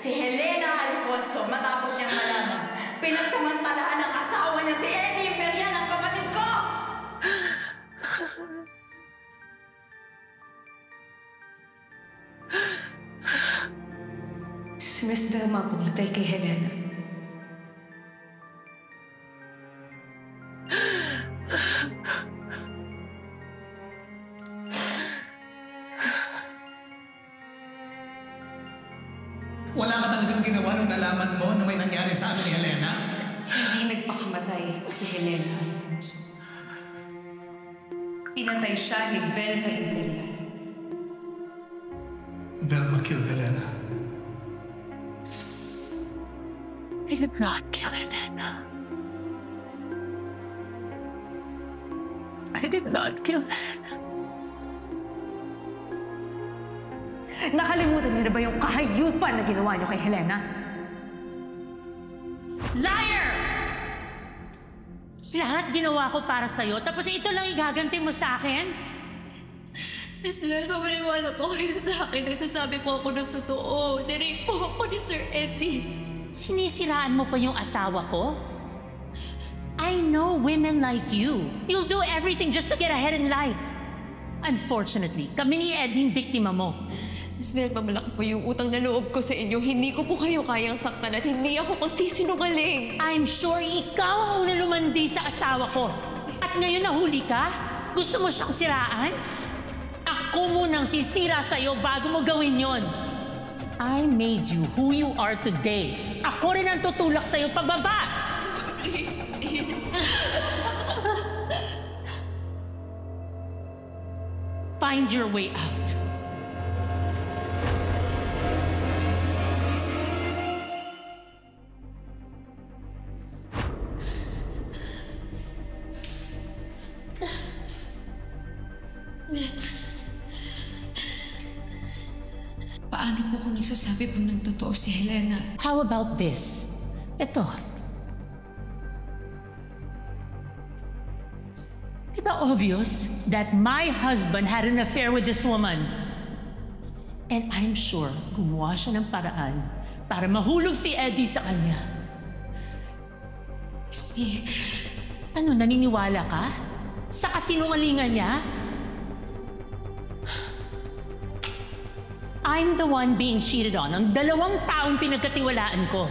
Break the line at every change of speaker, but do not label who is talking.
Si Helena Alfonso, matapos siyang malaman, pinagsamantalaan ng asawa niya si Eddie Imperial, ang kapatid ko!
Si Miss Velma pumatay kay Helena.
Wala ka talagang ginawa nung nalaman mo na may nangyari sa amin ni Helena?
Hindi nagpakamatay si Helena Alfonso. Pinatay siya ni Velma Imperial.
Velma killed Helena.
I did not kill Helena. I did not kill Helena.
Nakalimutan niyo na ba yung kahayupan na ginawa niyo kay Helena?
Liar! Lahat ginawa ko para sa'yo, tapos ito lang igaganti mo sa akin?
Miss Velma, maniwala po kayo sa akin. Nagsasabi po ako ng totoo. Nirape po ako ni Sir Eddie.
Sinisiraan mo pa yung asawa ko? I know women like you. You'll do everything just to get ahead in life. Unfortunately, kami ni Eddie yung biktima mo.
Miss Velma, malaki po yung utang na loob ko sa inyo. Hindi ko po kayo kayang saktan at hindi ako magsisinungaling.
I'm sure ikaw ang una lumandi sa asawa ko. At ngayon nahuli ka? Gusto mo siyang siraan? Ako munang sisira sa'yo bago mo gawin yon. I made you who you are today. Ako rin ang tutulak sa'yo pababa.
Please, please.
Find your way out.
Paano po kung nagsasabi po ng totoo si Helena?
How about this? Ito. Di ba obvious that my husband had an affair with this woman? And I'm sure gumawa siya ng paraan para mahulog si Eddie sa kanya.
Steve,
Ano, naniniwala ka? Sa kasinungalingan niya? I'm the one being cheated on. Ang dalawang taong pinagkatiwalaan ko.